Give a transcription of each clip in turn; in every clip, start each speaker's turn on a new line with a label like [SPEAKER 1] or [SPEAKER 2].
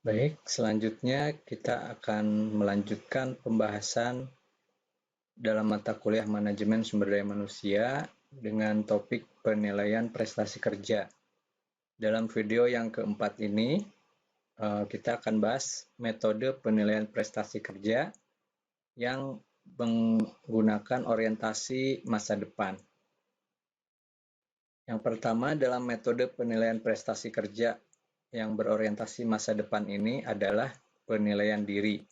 [SPEAKER 1] Baik, selanjutnya kita akan melanjutkan pembahasan dalam mata kuliah Manajemen Sumber Daya Manusia dengan topik penilaian prestasi kerja. Dalam video yang keempat ini, kita akan bahas metode penilaian prestasi kerja yang menggunakan orientasi masa depan. Yang pertama dalam metode penilaian prestasi kerja yang berorientasi masa depan ini adalah penilaian diri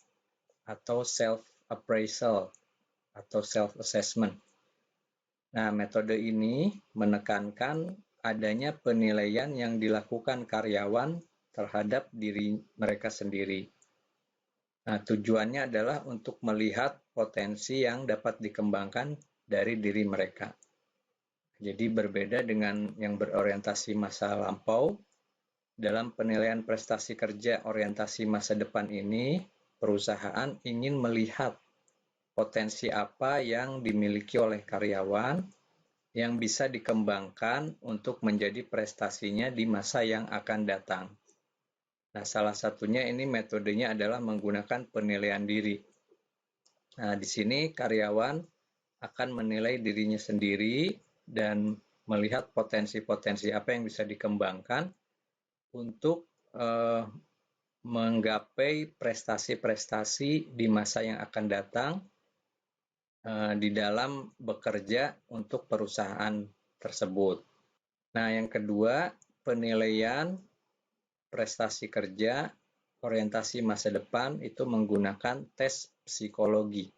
[SPEAKER 1] atau self-appraisal atau self-assessment. Nah, metode ini menekankan adanya penilaian yang dilakukan karyawan terhadap diri mereka sendiri. Nah, tujuannya adalah untuk melihat potensi yang dapat dikembangkan dari diri mereka. Jadi berbeda dengan yang berorientasi masa lampau, dalam penilaian prestasi kerja orientasi masa depan ini, perusahaan ingin melihat potensi apa yang dimiliki oleh karyawan yang bisa dikembangkan untuk menjadi prestasinya di masa yang akan datang. Nah, salah satunya ini metodenya adalah menggunakan penilaian diri. Nah, di sini karyawan akan menilai dirinya sendiri dan melihat potensi-potensi apa yang bisa dikembangkan untuk menggapai prestasi-prestasi di masa yang akan datang di dalam bekerja untuk perusahaan tersebut. Nah, yang kedua, penilaian prestasi kerja orientasi masa depan itu menggunakan tes psikologi.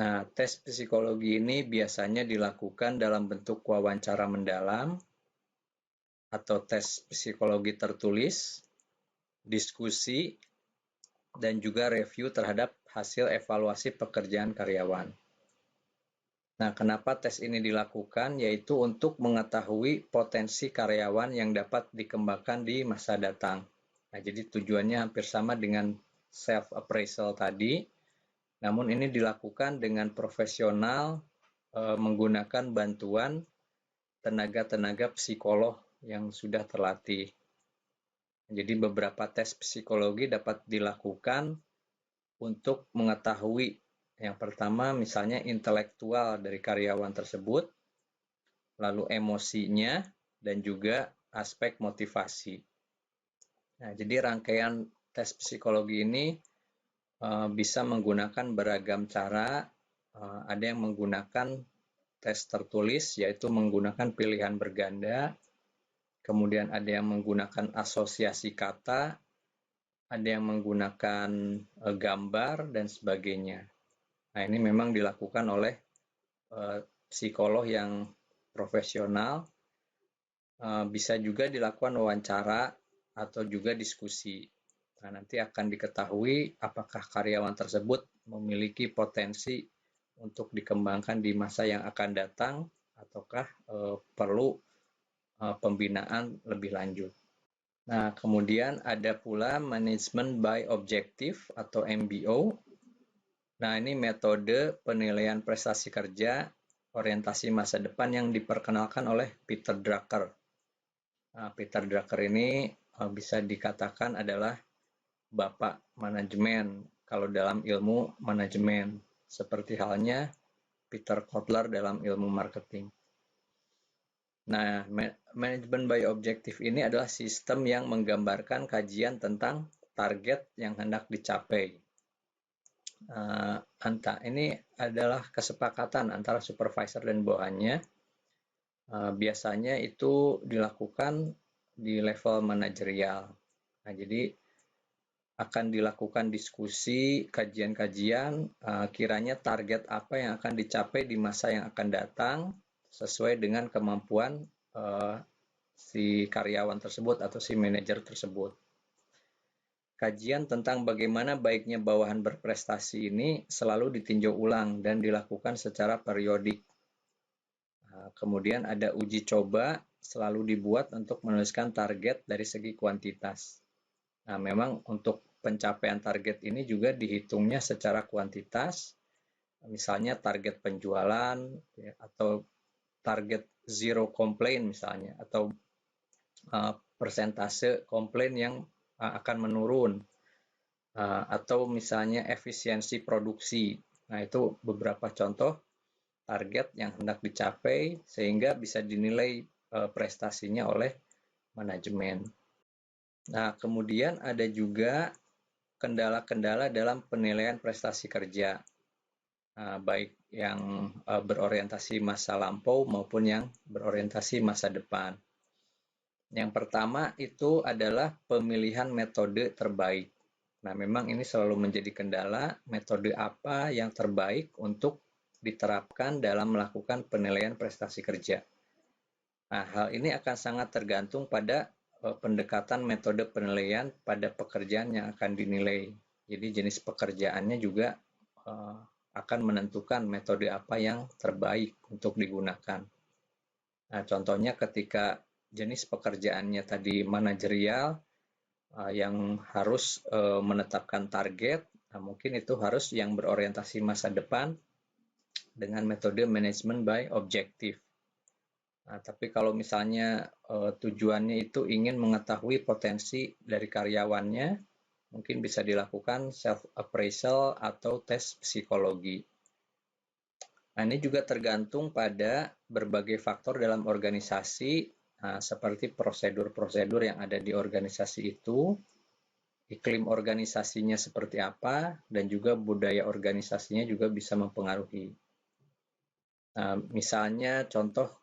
[SPEAKER 1] Nah, tes psikologi ini biasanya dilakukan dalam bentuk wawancara mendalam atau tes psikologi tertulis, diskusi, dan juga review terhadap hasil evaluasi pekerjaan karyawan. Nah, kenapa tes ini dilakukan? Yaitu untuk mengetahui potensi karyawan yang dapat dikembangkan di masa datang. Nah, jadi tujuannya hampir sama dengan self-appraisal tadi, namun ini dilakukan dengan profesional menggunakan bantuan tenaga-tenaga psikolog yang sudah terlatih. Jadi beberapa tes psikologi dapat dilakukan untuk mengetahui yang pertama misalnya intelektual dari karyawan tersebut, lalu emosinya, dan juga aspek motivasi. Nah, jadi rangkaian tes psikologi ini bisa menggunakan beragam cara. Ada yang menggunakan tes tertulis, yaitu menggunakan pilihan berganda, kemudian ada yang menggunakan asosiasi kata, ada yang menggunakan gambar, dan sebagainya. Nah, ini memang dilakukan oleh psikolog yang profesional, bisa juga dilakukan wawancara atau juga diskusi. Nah, nanti akan diketahui apakah karyawan tersebut memiliki potensi untuk dikembangkan di masa yang akan datang ataukah perlu pembinaan lebih lanjut. Nah, kemudian ada pula Management by Objective atau MBO. Nah, ini metode penilaian prestasi kerja orientasi masa depan yang diperkenalkan oleh Peter Drucker. Nah, Peter Drucker ini bisa dikatakan adalah bapak manajemen kalau dalam ilmu manajemen, seperti halnya Peter Kotler dalam ilmu marketing. Nah, manajemen by objective ini adalah sistem yang menggambarkan kajian tentang target yang hendak dicapai. Ini adalah kesepakatan antara supervisor dan bawahannya. Biasanya itu dilakukan di level manajerial. Nah, jadi akan dilakukan diskusi, kajian-kajian, kiranya target apa yang akan dicapai di masa yang akan datang sesuai dengan kemampuan si karyawan tersebut atau si manajer tersebut. Kajian tentang bagaimana baiknya bawahan berprestasi ini selalu ditinjau ulang dan dilakukan secara periodik. Kemudian ada uji coba selalu dibuat untuk menuliskan target dari segi kuantitas. Nah, memang untuk pencapaian target ini juga dihitungnya secara kuantitas, misalnya target penjualan ya, atau target zero complaint misalnya, atau persentase komplain yang akan menurun, atau misalnya efisiensi produksi. Nah, itu beberapa contoh target yang hendak dicapai sehingga bisa dinilai prestasinya oleh manajemen. Nah, kemudian ada juga kendala-kendala dalam penilaian prestasi kerja, baik yang berorientasi masa lampau maupun yang berorientasi masa depan. Yang pertama itu adalah pemilihan metode terbaik. Nah, memang ini selalu menjadi kendala, metode apa yang terbaik untuk diterapkan dalam melakukan penilaian prestasi kerja. Nah, hal ini akan sangat tergantung pada pendekatan metode penilaian pada pekerjaan yang akan dinilai. Jadi jenis pekerjaannya juga akan menentukan metode apa yang terbaik untuk digunakan. Nah, contohnya ketika jenis pekerjaannya tadi manajerial yang harus menetapkan target, nah mungkin itu harus yang berorientasi masa depan dengan metode manajemen by objective. Nah, tapi kalau misalnya tujuannya itu ingin mengetahui potensi dari karyawannya, mungkin bisa dilakukan self-appraisal atau tes psikologi. Nah, ini juga tergantung pada berbagai faktor dalam organisasi, seperti prosedur-prosedur yang ada di organisasi itu, iklim organisasinya seperti apa, dan juga budaya organisasinya juga bisa mempengaruhi. Misalnya contoh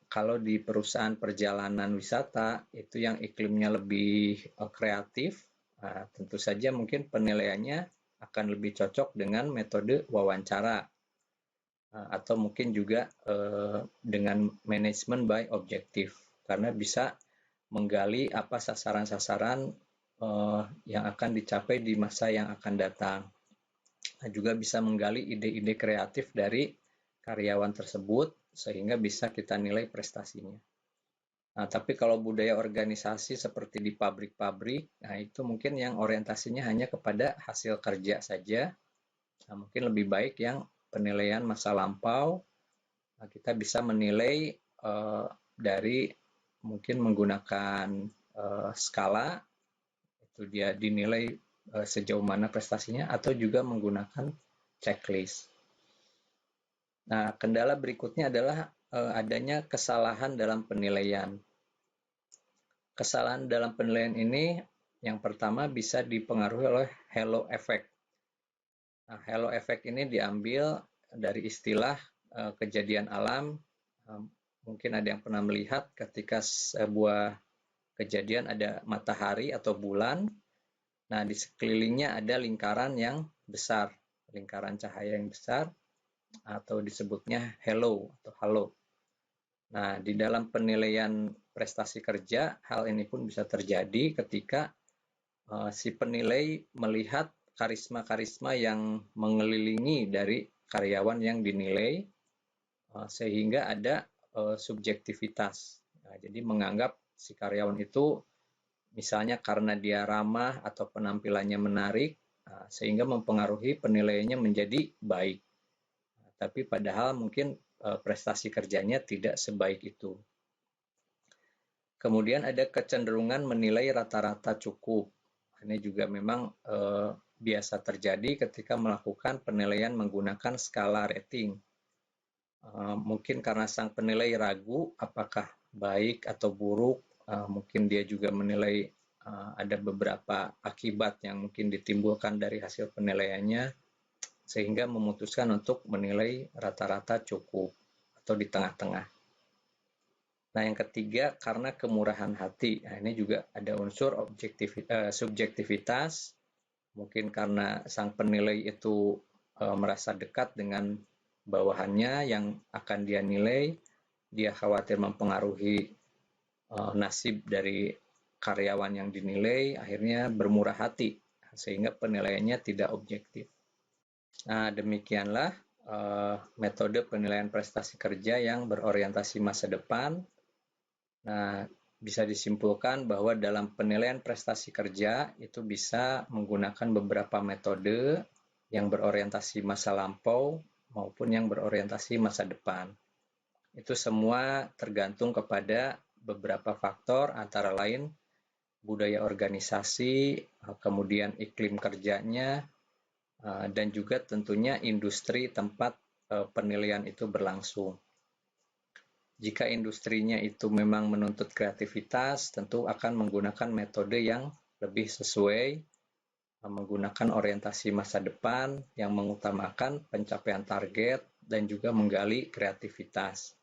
[SPEAKER 1] kalau di perusahaan perjalanan wisata itu yang iklimnya lebih kreatif, tentu saja mungkin penilaiannya akan lebih cocok dengan metode wawancara atau mungkin juga dengan manajemen by objektif, karena bisa menggali apa sasaran-sasaran yang akan dicapai di masa yang akan datang. Nah, juga bisa menggali ide-ide kreatif dari karyawan tersebut sehingga bisa kita nilai prestasinya. Nah, tapi kalau budaya organisasi seperti di pabrik-pabrik, nah itu mungkin yang orientasinya hanya kepada hasil kerja saja. Nah, mungkin lebih baik yang penilaian masa lampau. Nah, kita bisa menilai dari mungkin menggunakan skala, itu dia dinilai sejauh mana prestasinya, atau juga menggunakan checklist. Nah, kendala berikutnya adalah adanya kesalahan dalam penilaian. Kesalahan dalam penilaian ini yang pertama bisa dipengaruhi oleh halo effect. Nah, halo effect ini diambil dari istilah kejadian alam. Mungkin ada yang pernah melihat ketika sebuah kejadian ada matahari atau bulan. Nah, di sekelilingnya ada lingkaran yang besar, lingkaran cahaya yang besar, atau disebutnya halo atau halo. Nah, di dalam penilaian prestasi kerja, hal ini pun bisa terjadi ketika si penilai melihat karisma-karisma yang mengelilingi dari karyawan yang dinilai, sehingga ada subjektivitas. Nah, jadi menganggap si karyawan itu misalnya karena dia ramah atau penampilannya menarik, sehingga mempengaruhi penilaiannya menjadi baik. Tapi padahal mungkin prestasi kerjanya tidak sebaik itu. Kemudian ada kecenderungan menilai rata-rata cukup. Ini juga memang biasa terjadi ketika melakukan penilaian menggunakan skala rating. Mungkin karena sang penilai ragu apakah baik atau buruk, mungkin dia juga menilai ada beberapa akibat yang mungkin ditimbulkan dari hasil penilaiannya, sehingga memutuskan untuk menilai rata-rata cukup atau di tengah-tengah. Nah, yang ketiga, karena kemurahan hati. Nah, ini juga ada unsur subjektivitas. Mungkin karena sang penilai itu merasa dekat dengan bawahannya yang akan dia nilai, dia khawatir mempengaruhi nasib dari karyawan yang dinilai, akhirnya bermurah hati, sehingga penilaiannya tidak objektif. Nah, demikianlah metode penilaian prestasi kerja yang berorientasi masa depan. Nah, bisa disimpulkan bahwa dalam penilaian prestasi kerja itu bisa menggunakan beberapa metode yang berorientasi masa lampau maupun yang berorientasi masa depan. Itu semua tergantung kepada beberapa faktor, antara lain budaya organisasi, kemudian iklim kerjanya, dan juga tentunya industri tempat penilaian itu berlangsung. Jika industrinya itu memang menuntut kreativitas, tentu akan menggunakan metode yang lebih sesuai, menggunakan orientasi masa depan yang mengutamakan pencapaian target dan juga menggali kreativitas.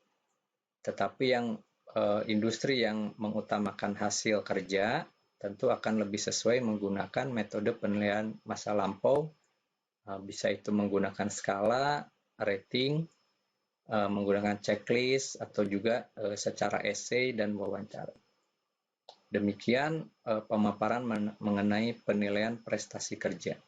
[SPEAKER 1] Tetapi yang industri yang mengutamakan hasil kerja tentu akan lebih sesuai menggunakan metode penilaian masa lampau, bisa itu menggunakan skala, rating, menggunakan checklist, atau juga secara essay dan wawancara. Demikian pemaparan mengenai penilaian prestasi kerja.